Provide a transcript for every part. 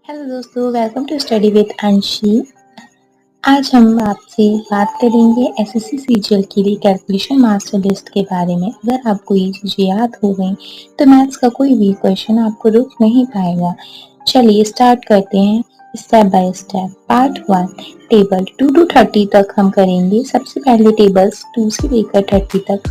Hello दोस्तों, welcome to study with अंशी। आज हम आपसे बात करेंगे एसएससी सीजीएल के लिए कैलकुलेशन मास्टर लिस्ट के बारे में। अगर आपको ये चीज़ें याद हो गई तो मैथ्स का कोई भी क्वेश्चन आपको रुक नहीं पाएगा। चलिए स्टार्ट करते हैं step by step. Part 1 table 2 to 30 तक हम करेंगे। सबसे पहले टेबल्स 2 से लेकर 30 तक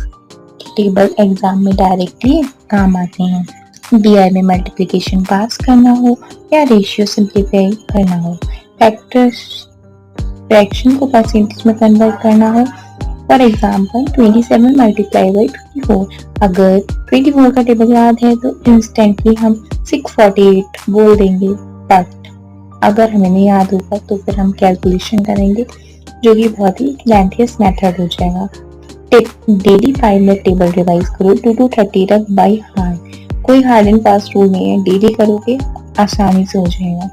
टेबल एग्जाम में डायरेक्टली काम आते हैं। बीआई में मल्टीप्लिकेशन पास करना हो या रेशियो सिंप्लीफाई करना हो, फैक्टर्स फ्रैक्शन को परसेंटेज में कन्वर्ट करना हो। For example 27 multiply by 24। अगर 24 का टेबल याद है तो इंस्टेंटली हम 648 बोल देंगे, बट अगर हमें नहीं याद होगा तो फिर हम कैलकुलेशन करेंगे, जो कि बहुत ही लेंथियस मेथड हो जाएगा। डेली 5 मिनट टेबल रिवाइज करो 2 to 30 तक बाई हार्ट। कोई हार्ड एंड फास्ट रूल नहीं है, डेली करोगे आसानी से हो जाएगा।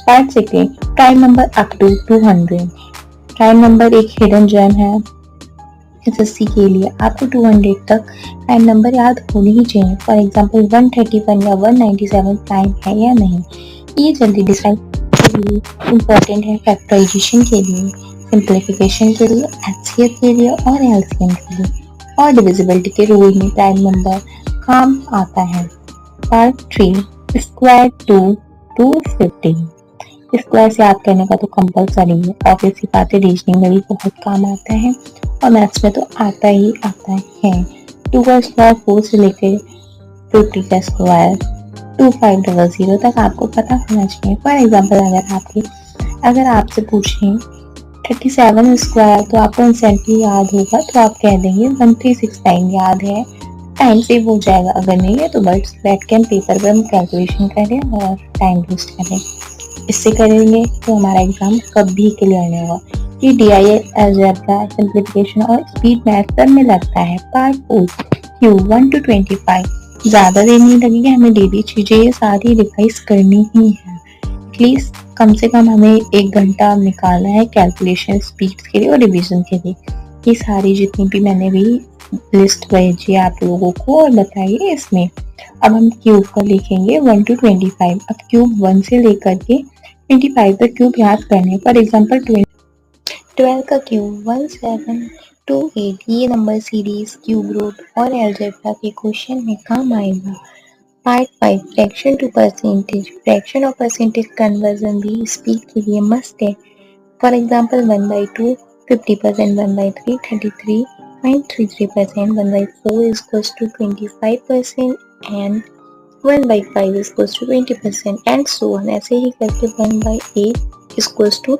Part second prime number up to 200। Prime number एक हिडन जेम है एसएससी के लिए। आपको 200 तक प्राइम नंबर याद होनी ही चाहिए। फॉर एग्जांपल 131 या 197 प्राइम है या नहीं, ये जल्दी डिसाइड के लिए इम्पोर्टेंट है। फैक्टराइजेशन के लिए, सिंप्लीफिकेशन के लिए, एचसीएफ के लिए और एलसीएम के लिए, और डिविजिबिलिटी के रूल में प्राइम नंबर काम आता है। Part 3 square 2 to 15। स्क्वायर से याद करने का तो कंपलसरी है, ऑब्वियसली बात है, रीजनिंग में भी बहुत काम आता है और मैथ्स में तो आता ही आता है। 2 का स्क्वायर 4 से लेकर 50 का स्क्वायर 2500 तक आपको पता होना चाहिए। फॉर एग्जाम्पल अगर आपसे पूछें 37 स्क्वायर तो आपको इंस्टेंटली याद होगा, तो आप कह देंगे 1369 याद है, टाइम सेव हो जाएगा। अगर नहीं है तो बस बैठ के हम पेपर पर हम कैलकुलेशन करें और टाइम वेस्ट करें। इससे करेंगे तो हमारा एग्जाम कभी क्लियर नहीं होगा। ये डीआई अलजेब्रा, सिंप्लीफिकेशन और स्पीड मैथ सब में लगता है। Part 4 Q 1 to 25। ज़्यादा देर नहीं लगेगी, हमें डेली चीज़ें ये सारी रिवाइज करनी ही है। प्लीज़ कम से कम हमें 1 घंटा निकालना है कैलकुलेशन, स्पीड के लिए और रिविजन के लिए। ये सारी जितनी भी मैंने भी लिस्ट भेजी आप लोगों को और बताइए इसमें। अब हम क्यूब का लिखेंगे 1 to 25। अब क्यूब 1 से लेकर के 25 तक क्यूब याद करने। फॉर एग्जाम्पल 12 का क्यूब 1728। ये नंबर सीरीज, क्यूब रूट और अलजेब्रा के क्वेश्चन में काम आएगा। Part 5 fraction to percentage. Fraction और परसेंटेज कन्वर्जन भी स्पीड के लिए मस्ट है। For example 1/2 50%, 1/3 33.33%, 1/4 is equals to 25% and 1/5 is equals to 20% and so on। ऐसे ही करके 1/8 is equals to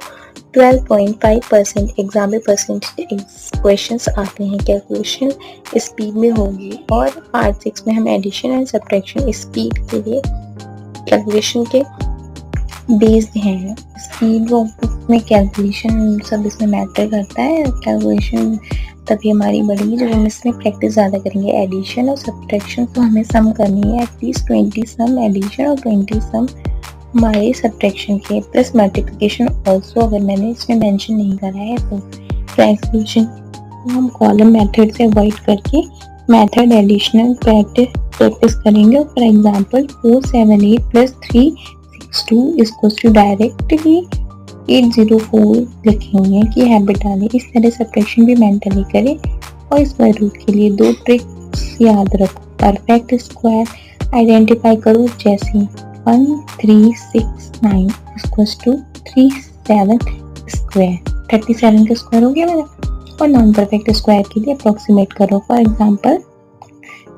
12.5%। एग्जाम में परसेंटेज क्वेश्चंस आते हैं, कैलकुलेशन स्पीड में होगी। और पार्ट 6 में हम एडिशन एंड सब्ट्रैक्शन स्पीड के लिए कैलकुलेशन के बेस्ड हैं। स्पीड में कैलकुलेशन सब इसमें मैटर करता है। कैलकुलेशन तभी हमारी बढ़ेगी जब हम इसमें प्रैक्टिस ज़्यादा करेंगे। एडिशन और सब्ट्रैक्शन तो हमें सम करनी है, एटलीस्ट 20 सम एडिशन और 20 सम हमारे सब्ट्रैक्शन के, प्लस मल्टीप्लिकेशन ऑल्सो अगर मैंने इसमें मेंशन नहीं करा है तो। कैलकुलेशन हम कॉलम मेथड से अवॉइड करके मेथड एडिशनल प्रैक्टिस करेंगे। फॉर एग्जाम्पल 478 प्लस 362 इसको डायरेक्टली 804 लिखेंगे कि हैबिट डालें। इस तरह सब्ट्रैक्शन भी मेंटली करें और स्क्वायर रूट के लिए 2 ट्रिक्स याद रखो। परफेक्ट स्क्वायर आइडेंटिफाई करो, जैसे 1369 इक्वल्स टू 37 स्क्वायर, 37 का स्क्वायर हो गया मेरा। और नॉन परफेक्ट स्क्वायर के लिए अप्रोक्सीमेट करो। For example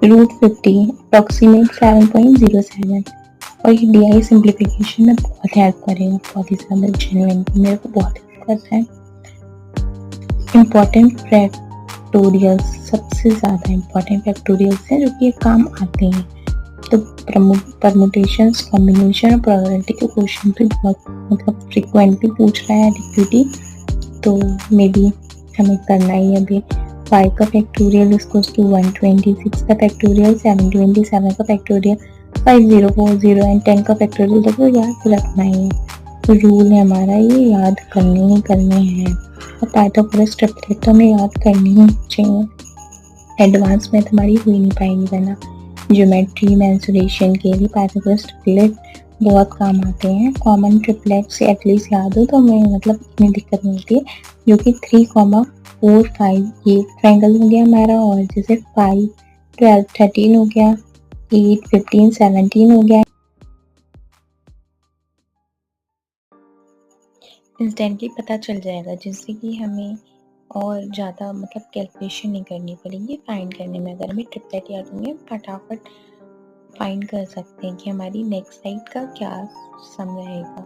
√50 approximate 7.07। और ये डीआई सिंप्लीफिकेशन में बहुत हेल्प करेगा, बहुत ही ज़्यादा जेन्युइन, मेरे को बहुत हेल्प करता है। इम्पॉर्टेंट फैक्टोरियल्स, सबसे ज़्यादा इम्पॉर्टेंट फैक्टोरियल्स हैं जो कि काम आते हैं। तो परमुटेशंस, कॉम्बिनेशन और प्रोबेबिलिटी के क्वेश्चन भी बहुत फ्रिक्वेंटली पूछ रहा है डिप्यूटी, तो मे बी हमें करना ही है अभी। 5 का फैक्टोरियल इक्वल्स टू 126 का फैक्टोरियल, 727 का फैक्टोरियल, 5040 एंड 10 का फैक्टोरियल देखो याद रखना ही है। तो रूल है हमारा, ये याद करने ही करने हैं। और पाइथागोरस ट्रिपलेट तो हमें याद करनी ही चाहिए। एडवांस मैथ हमारी हो ही नहीं पाएगी वरना। ज्योमेट्री, मेंसुरेशन के लिए पाइथागोरस ट्रिपलेट बहुत काम आते हैं। कॉमन ट्रिपलेट्स एटलीस्ट याद हो तो मैं मतलब इतनी दिक्कत नहीं होती है, जो कि 3,4,5 ये ट्रायंगल हो गया हमारा, और जैसे 5, 12, 13 हो गया, 8, 15, 17 हो गया। इंस्टेंटली पता चल जाएगा, जिससे कि हमें और ज़्यादा मतलब कैलकुलेशन नहीं करनी पड़ेगी फाइंड करने में। अगर हमें ट्रिपलेट याद होंगे फटाफट फाइंड कर सकते हैं कि हमारी नेक्स्ट साइड का क्या सम रहेगा।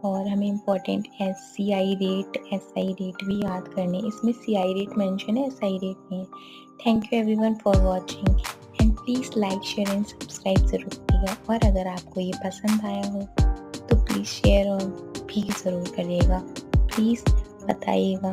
और हमें important SCI rate, SI rate भी याद करने। इसमें CI रेट मेंशन है, SI रेट नहीं है। Thank you everyone for watching and please like share and subscribe ज़रूर करिएगा। और अगर आपको ये पसंद आया हो तो प्लीज़ शेयर और भी ज़रूर करिएगा, प्लीज़ बताइएगा।